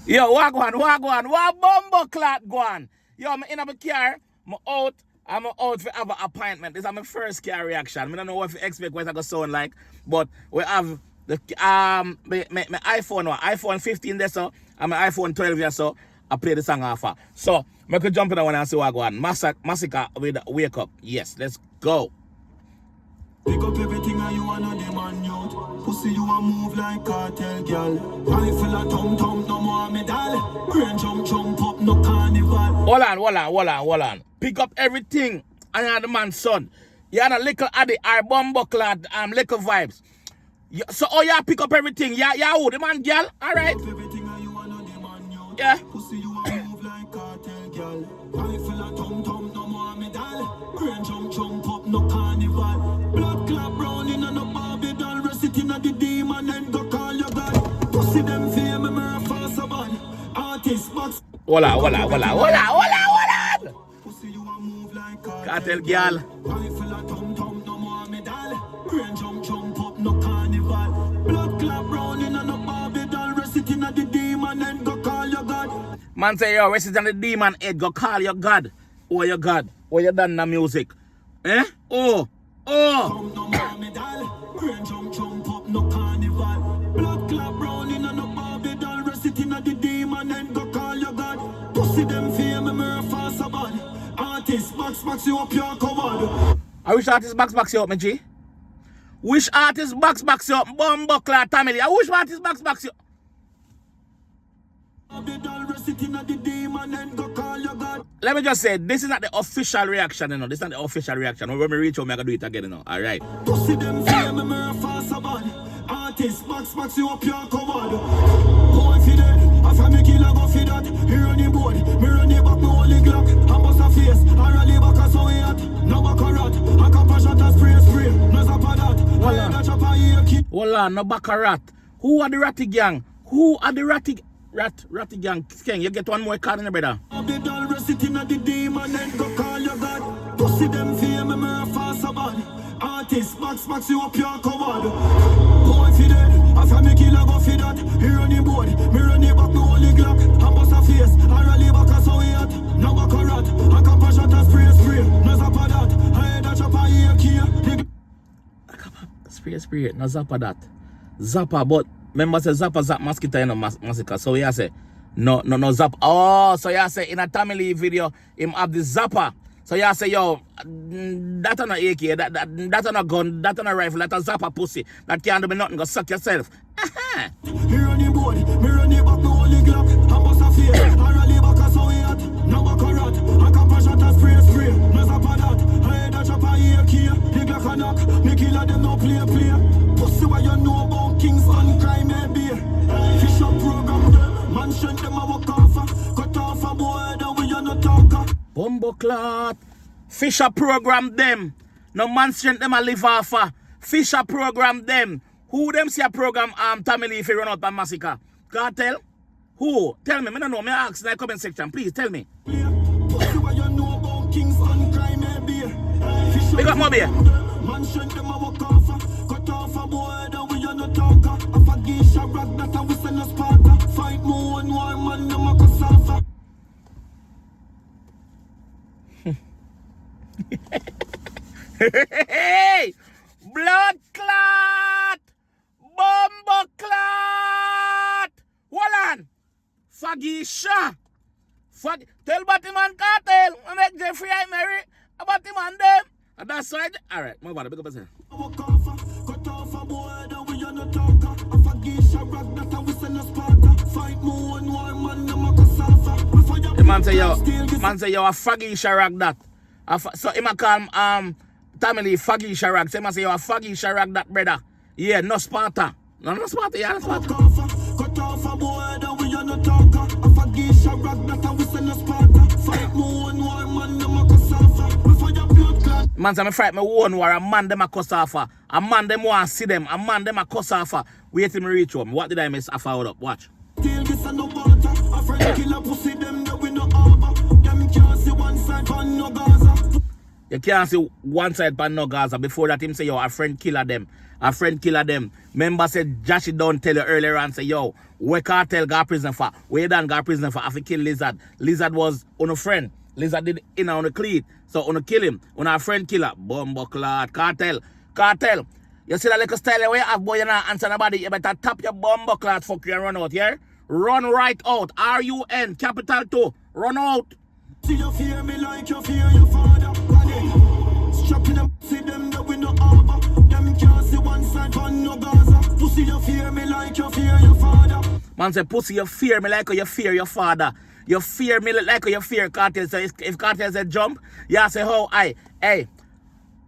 Yo, what bumbo clot go on? Yo, I'm in my car, I'm out for have an appointment. This is my first car reaction. I don't know what to expect what it's going to sound like, but we have the my iPhone 15 there, so, and my iPhone 12 there, so I play the song off. So, I could jump in one and see what go on. MASICKA with Wake Up. Yes, let's go. Pick up everything and you wanna demand youth. Pussy you a move like cartel, girl. Rifle a tum no more medal. Brain jump up, no carnival. Hold on. Pick up everything and you're the man's son. You're a little addy, our bumbo clad, little vibes. So you pick up everything. Yeah, who the man, girl? Alright. Pick up everything and you wanna demand youth. Yeah. Pussy you a move like cartel, girl. Rifle a tum no more medal. Brain jump up, no carnival. Blood clot brown in and a Barbie doll. Reciting at the demon and go call your God. Pussy them fear me a fast man. Artist box. Hold on. Pussy you a move like Cartel girl. Rifle a tum no more medal. Brain jump up, no carnival. Blood clot brown in and a Barbie doll. Reciting at the demon and go call your God. Man say yo, reciting the demon head, go call your God. Oh your God. Oh you done the music. Eh? Oh. No more medal. Brain jump up, no carnival. Blood clot brown in and a Barbie doll. Reciting at the demon and go call your God. Pussy them fear me a fast man. Artist box you up your covered. I wish artist box you up, my G. Wish artist box you up, bumbo clot family. I wish artist box you up. Let me just say, this is not the official reaction, you know. This is not the official reaction. When we reach home, I'm going to do it again, you know. All right. Pussy them fear me a fast man. Artist box you up your covered. Boy for that, after me kill I go for that. He run the board, me run the back, me holy glock. I bust a face, I rally back a so we hot. No back a rat, I cap a shot a spray. No zap a that, I head a chop a ear kick. Hold on, no back a rat. Who are the ratty gang? Who are the ratty gang? King, you get one more card in the brother. The doll reciting at the demon and go call your God. Pussy them fear me a fast man. Artist box you up your covered. Boy for that, after me kill I go for that. He run the board, me run the back, me holy glock. I bust a face, I rally back a so we hot. No back a rat, I cap a shot a spray. No zap a that, I head a chop a ear key. Spray, no zap a that. Zappa, but remember say Zappa zap mosquito in a MASICKA. So you say no zap. Oh, so you say in a family video him have the Zappa. So you say yo that on a AK, that on a gun, that on a rifle, that a Zappa pussy. That can't do me nothing, go suck yourself. He run the board, me run the back, me holy glock. I bust a face, I rally back a so we hot. No back a rat, I cap a shot a spray. No zap a that, I head a chop a ear key. The Glock a knock, me killer them no play. Pussy what you know about Kingston crime maybe. Fish up program them, man send them a walk off. Cut off a boy that we are not talker. Bumbo clot. Fisher program them. No man strength them a live off. Fisher program them. Who them see a program family if you run out by MASICKA? Cartel? Who? Tell me. I don't know. Me ask in the comment section. Please tell me. Pussy what you know about Kingston crime maybe. Big up Moby. Man strength them a walk off. Cut off a boy that we are not talker. A fagisha rock that a whistle a sparker. Fight more and war man them a kasafa. Hey! Blood clot! Bumbo clot! Hold on! Fagisha! Tell Batman Cartel! I make Jeffrey I marry a Batman them! And that's why... Alright, my bad, big up yourself. Cut off a boy that we are not talker. A fagisha rock that a whistle a sparker. Fight more and war man them a kasafa. The man say yo a fagisha rock that. So him a call family Faggy Sharag. So him a say you a Faggy Sharag that brother. Yeah, no Sparta. No Sparta, yeah, no Sparta. Cut off a boy that we are not talker. A Faggy Sharag that a whistle a Sparta. Fight more and war man them a kasafa. Before your blood clot. Man say me fight me one war a man them a kasafa. A man them want see them. A man them a kasafa. Wait till me reach home. What did I miss? I followed up. Watch. Till this and no water. A friend killer pussy them that we no harbor. Them can't see one side on no Gaza. You can't see one side pan no Gaza. Before that him say yo a friend killer them. a friend killer them. Member said Joshy don't tell you earlier and say, yo, where Cartel got prison for? Where Dan got prison for? After kill Lizard. Lizard was on a friend. Lizard did in on the cleat. So on a kill him. On our friend killer. Bumbo clot. Cartel. Cartel. You see that little style where you have, boy, you not answer nobody. You better tap your bumbo clot, fuck you, and run out, yeah? Run right out. R-U-N, capital 2. Run out. See you fear me like you fear your father. Strapping them, see them that we no harbor. Them can't see one side on no Gaza. Pussy you fear me like you fear your father. Man say, pussy you fear me like you fear your father. You fear me like you fear Cartel. So if Cartel say jump, you say how hey.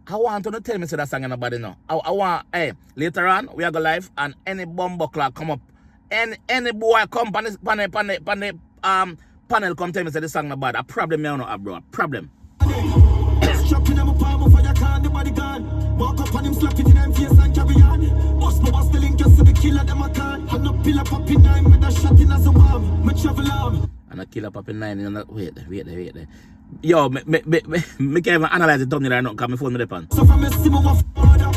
I want to tell me so that song nobody know. I want, hey, later on, we are go live and any bumbo clock come up. Any boy come panel come tell me say this song nobody. A problem me no bro. A problem. Strapping them palm for your car, the body gone. Walk up on him, slap it in them face and carry on. Bust the link, just so the killer them a can. And no pillar popping 9 with a shot in as a bomb. Me travel arm. And a killer popping 9 in a wait there. Yo, me can't even analyze the thumbnail right now because my phone with the pan. So from a simo of father,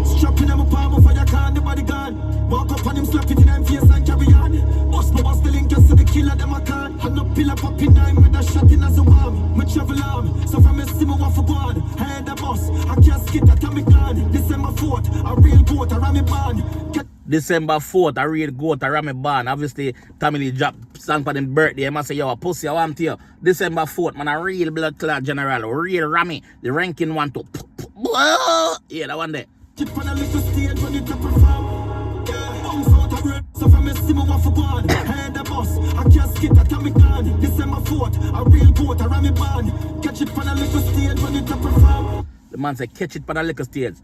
strapping them palm for your car, the body gone. Walk up on him, slap it in them face and carry on. Bust the link, just so the killer them a can. And no pillar popping 9 with a shot in as a bomb. Me travel arm. So from a simo of God, head the boss. I can't skip that can be gone. December 4th, a real goat, a Rami band. December 4th, a real goat, a Rami band. Obviously, Tammy dropped song for them birthday. I must say, yo, a pussy, I want to you. December 4th, man, a real blood clot general, real Rami, the ranking one to. Yeah, that one there. Tip on a little stage when you top perform. So from a simo of God, head the boss. I can't skip that can be gone. December 4th, a real goat, a Rami band. Catch it on a little stage when you top perform. The man say, catch it on a little stage.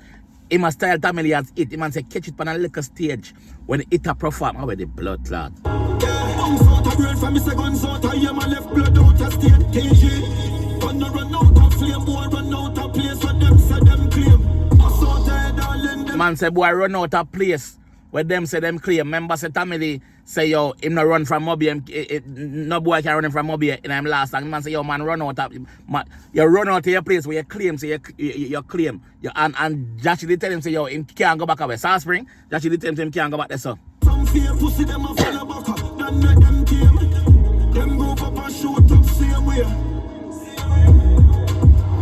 He must style family as it. He man say, catch it on a little stage when it a perform. How the blood clot? Guns out a brain from me say guns out. I am a left blood out a state. KG. Gonna run out of flame, boy run out of place where them say them claim. Assault head darling them. Man say boy run out of place where them say them claim. Member say family say yo him no run from Mobi. No boy can run from Mobi in him last time. Man say yo man run out of you run out of your place where you claim say you claim. And Joshy did tell him say yo him can't go back away. South Spring, Joshy did tell him can't go back there so. Some fear pussy them a follow back up. Then let them came. Them go up and shoot up same way.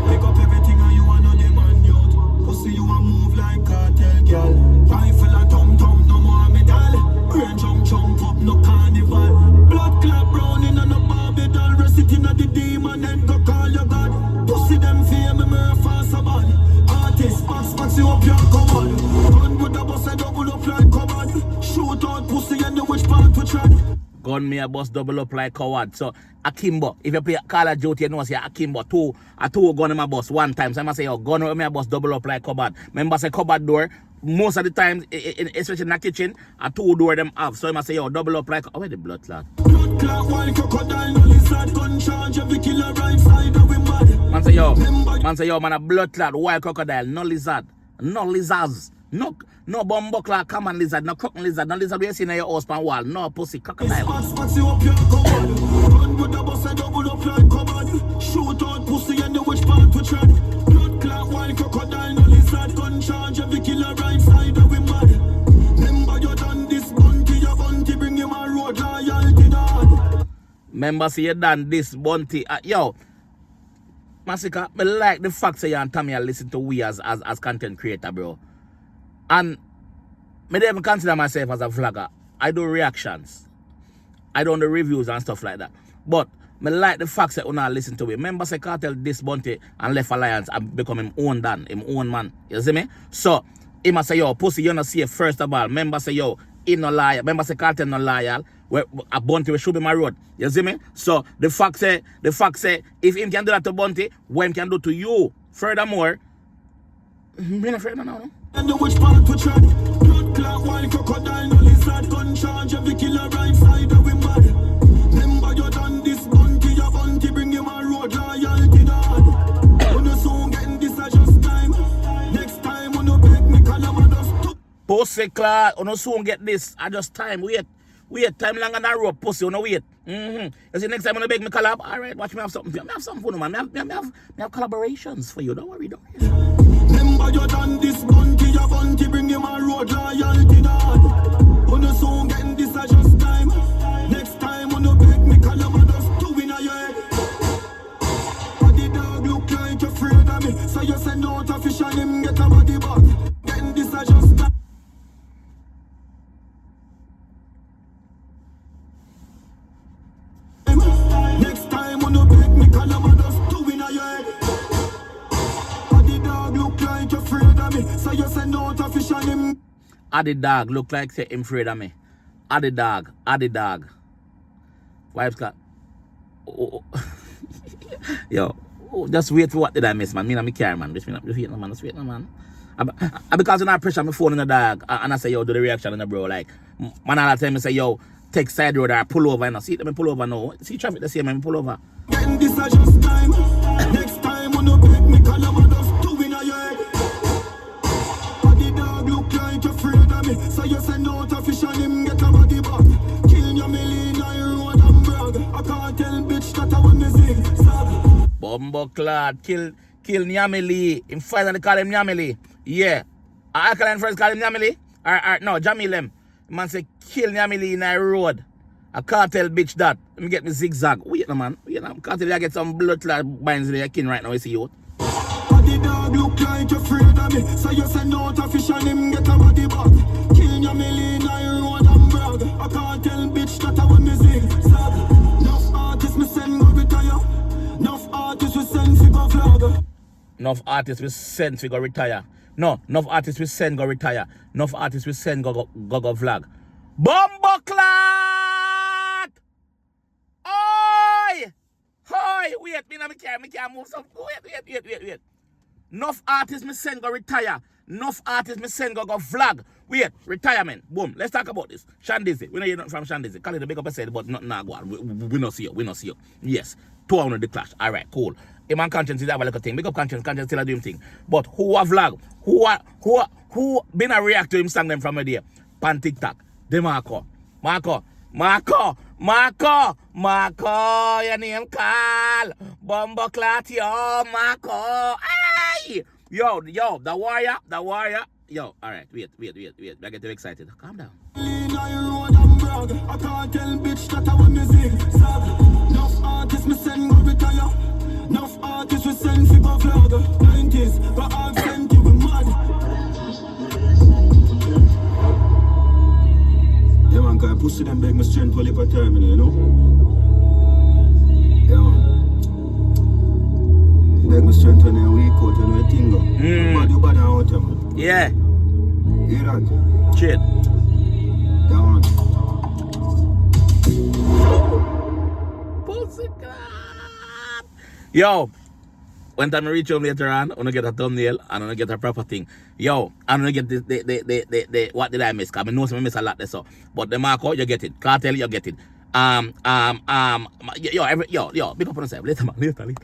Pick up everything and you wanna demand youth. Pussy you a move like cartel girl. Rifle and tom no more medal. Brain jump up no carnival. Blood clot brown in a no Barbie doll. Reciting at the demon and go call your god. Pussy them fear me fast a bad. Artist box you up your command. Gun with a bus and double up like command. Shoot out pussy and the which part to tread. Gun me a bus double up like coward. So Akimbo, if you play Call of Duty, you know say Akimbo two gun in my bus one time. So I must say yo gun with me a bus double up like cupboard. Remember say cupboard door. Most of the time, especially in the kitchen, a 2 door them have. So I must say yo double up like where the blood clot? Blood clot while crocodile no lizard gun charge every killer right side of him bad. Man say yo man a blood clot while crocodile no lizard. No lizards. No bumbo clock, common lizard, no crook lizard, no lizard we see in your house pan wall, no pussy crocodile. Shoot out pussy and the which part to tread. Blood clot while crocodile, no lizard, gun charge every killer right side of him mad. Remember you done this bunty, your bunty bring him a road loyalty dad. Remember see you done this bunty, yo. MASICKA, I like the fact that you and Tommy listen to we as content creator, bro. And I don't even consider myself as a vlogger. I do reactions. I do the reviews and stuff like that. But I like the fact that you not listen to it. Remember say Cartel this bunty and left Alliance and become him own dan, him own man. You see me? So he must say, yo, pussy, you not see it first of all. Remember say, yo, he no liar. Remember say Cartel no loyal. A bunty we should be my road. You see me? So the fact say if him can do that to bunty, what him can do to you. Furthermore, I'm not afraid now. No? And the which part to tread. Blood clot while crocodile no lizard gun charge every killer right side of him mad. Remember you done this bunty, your bunty bring him a road loyalty dad. When you soon getting this a just time. Next time when you beg me call him a dust. Pussy clot, when you soon get this a just time. Wait, time longer than rope, pussy, you know wait. You see next time when you beg me collab, alright, watch me have something. I have something for you, man. I have collaborations for you, don't worry. Remember tougher you than this bunty. Your bunty bring him a road loyalty dog. On the song getting this a just time. Next time on the beg me call your mother's two in a your head. But the dog look like you're afraid of me. So you send out a fish and him get a body back. Getting this a just time. Next time on the beg me call your mother's two in a your head. But the dog look like you're afraid of me. So you send out a fish and him. The dog look like say him afraid of me. The dog. Vibes cut. Oh. Yo, just wait for what did I miss, man. Me and me care, man. Just wait, man. Because when I pressure my phone in the dog, and I say, yo, do the reaction in the bro. Like, man, all the time I say, yo, take side road or pull over. And I see them pull over now. See traffic the same, man, pull over. Getting this a just time. Next time on the beg me call your mother's two in a your head. But the dog look like you're afraid of me. So you send out a fish and him get a body back. Kill your million road and brag. I can't tell bitch that I want me zig. Bumbo clad, kill Nyamili. In finally call him Nyamili. Yeah. I can first call him Nyamili. Or no, Jamilem. Man say kill Nyamili in a road. A cartel bitch that. Let me get me zigzag. Wait no man. Cartel I get some blood clot binds in your kin right now, you see you. The dog look like you're afraid of me. So you send out a fish and him get a body back. Kill your million road and brag. I can't tell bitch that I want me zigzag. Enough artists me send go retire. Enough artists we send fi go vlog. Enough artists we send fi go retire. No, enough artists we send go retire. Enough artists we send go vlog. Bumbo clot! Oi! Wait, me can't move some. Wait. Enough artists me send go retire. Enough artists me send go vlog. Wait, retirement. Boom. Let's talk about this. Shandizi. We know you're not from Shandizi. Call it the big up said, but nothing now go on. We not see you. Yes. 200 the clash. Alright, cool. Iman Conscience is have a little thing. Big up Conscience still a do him thing. But who a vlog? Who been a react to him song them from a day? Pan TikTok. The Marco, your name call. Bumbo clat, yo, Marco. Ay! Yo, the warrior. Yo, alright, wait. I get too excited. Calm down. I can't tell bitch that I want me zigzag. Enough artists me send go retire. Enough artists we send fi go vlog. 90s, but I've sent you mad. Yeah man, cause I pussy them beg my strength while for terminal, you know? Yeah man. Beg my strength when you're weak out, when you're tingle. Bad you bad out, man. Yeah. Hear that? Shit. Yeah man. Pussycat. Yo, when time I reach home later on, I'm gonna get a thumbnail and I'm gonna get a proper thing. Yo, I'm gonna get the what did I miss? Cause I know some miss a lot there so. But the Marco, you get it. Cartel, you get it. Yo, big up on yourself. Later, man. Later.